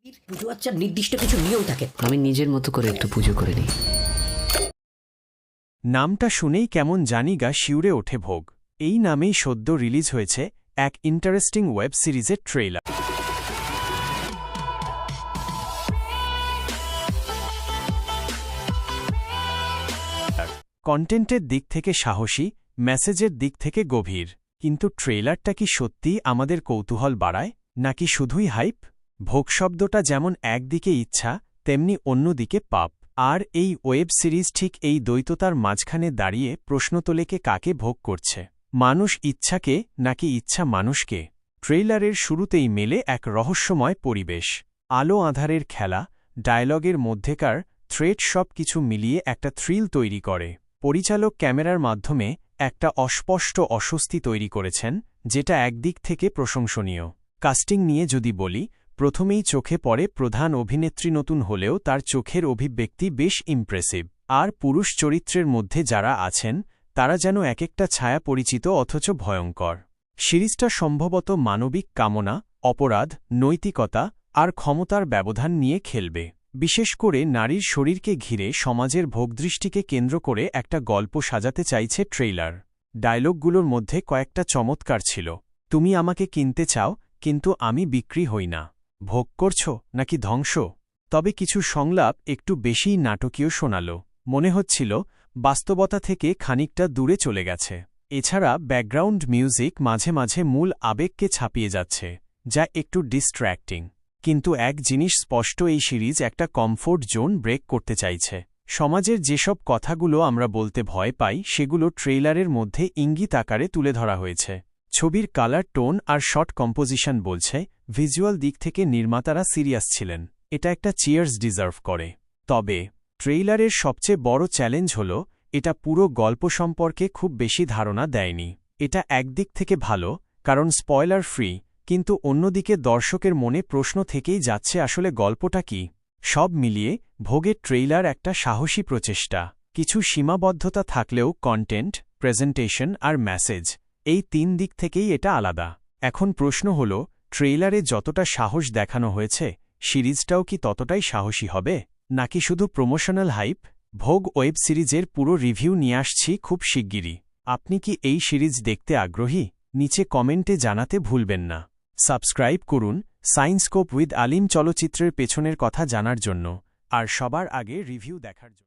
পুজো আচ্ছার নির্দিষ্ট কিছু নিয়ম থাকে। আমি নিজের মতো করে একটু পুজো করে নিই। নামটা শুনেই কেমন জানি গা শিউরে ওঠে ভোগ। এই নামেই সদ্য রিলিজ হয়েছে এক ইন্টারেস্টিং ওয়েব সিরিজের ট্রেইলার। কন্টেন্টের দিক থেকে সাহসী, মেসেজের দিক থেকে গভীর। কিন্তু ট্রেইলারটা কি সত্যিই আমাদের কৌতূহল বাড়ায়, নাকি শুধুই হাইপ? ভোগ শব্দটা যেমন একদিকে ইচ্ছা, তেমনি অন্যদিকে পাপ। আর এই ওয়েব সিরিজ ঠিক এই দ্বৈততার মাঝখানে দাঁড়িয়ে প্রশ্ন তোলে কে কাকে ভোগ করছে, মানুষ ইচ্ছাকে নাকি ইচ্ছা মানুষকে। ট্রেইলারের শুরুতেই মেলে এক রহস্যময় পরিবেশ। আলো আঁধারের খেলা, ডায়লগের মধ্যেকার থ্রেড সব কিছু মিলিয়ে একটা থ্রিল তৈরি করে। পরিচালক ক্যামেরার মাধ্যমে একটা অস্পষ্ট অস্বস্তি তৈরি করেছেন, যেটা একদিক থেকে প্রশংসনীয়। কাস্টিং নিয়ে যদি বলি, প্রথমেই চোখে পড়ে প্রধান অভিনেত্রী নতুন হলেও তার চোখের অভিব্যক্তি বেশ ইমপ্রেসিভ। আর পুরুষ চরিত্রের মধ্যে যারা আছেন তারা যেন এক একটা ছায়া পরিচিত অথচ ভয়ঙ্কর। সিরিজটা সম্ভবত মানবিক কামনা, অপরাধ, নৈতিকতা আর ক্ষমতার ব্যবধান নিয়ে খেলবে। বিশেষ করে নারীর শরীরকে ঘিরে সমাজের ভোগদৃষ্টিকে কেন্দ্র করে একটা গল্প সাজাতে চাইছে ট্রেইলার। ডায়লগগুলোর মধ্যে কয়েকটা চমৎকার ছিল। তুমি আমাকে কিনতে চাও, কিন্তু আমি বিক্রি হই না। ভোগ করছ নাকি ধ্বংস? তবে কিছু সংলাপ একটু বেশিই নাটকীয় শোনাল। মনে হচ্ছিল বাস্তবতা থেকে খানিকটা দূরে চলে গেছে। এছাড়া ব্যাকগ্রাউন্ড মিউজিক মাঝে মাঝে মূল আবেগকে ছাপিয়ে যাচ্ছে, যা একটু ডিস্ট্র্যাক্টিং। কিন্তু এক জিনিস স্পষ্ট, এই সিরিজ একটা কমফোর্ট জোন ব্রেক করতে চাইছে। সমাজের যেসব কথাগুলো আমরা বলতে ভয় পাই সেগুলো ট্রেইলারের মধ্যে ইঙ্গিত আকারে তুলে ধরা হয়েছে। ছবির কালার টোন আর শর্ট কম্পোজিশন বলছে ভিজুয়াল দিক থেকে নির্মাতারা সিরিয়াস ছিলেন। এটা একটা চিয়ার্স ডিজার্ভ করে। তবে ট্রেইলারের সবচেয়ে বড় চ্যালেঞ্জ হল এটা পুরো গল্প সম্পর্কে খুব বেশি ধারণা দেয়নি। এটা একদিক থেকে ভালো, কারণ স্পয়লার ফ্রি, কিন্তু অন্যদিকে দর্শকের মনে প্রশ্ন থেকেই যাচ্ছে আসলে গল্পটা কি। সব মিলিয়ে ভোগের ট্রেইলার একটা সাহসী প্রচেষ্টা। কিছু সীমাবদ্ধতা থাকলেও কন্টেন্ট, প্রেজেন্টেশন আর মেসেজ, এই তিন দিক থেকেই এটা আলাদা। এখন প্রশ্ন হল, ট্রেইলারে যতটা সাহস দেখানো হয়েছে সিরিজটাও কি ততটাই সাহসী হবে, নাকি শুধু প্রমোশনাল হাইপ? ভোগ ওয়েব সিরিজের পুরো রিভিউ নিয়ে আসছি খুব শিগগিরই। আপনি কি এই সিরিজ দেখতে আগ্রহী? নিচে কমেন্টে জানাতে ভুলবেন না। সাবস্ক্রাইব করুন সায়েন্সকোপ উইথ আলিম চলচ্চিত্রের পেছনের কথা জানার জন্য আর সবার আগে রিভিউ দেখার জন্য।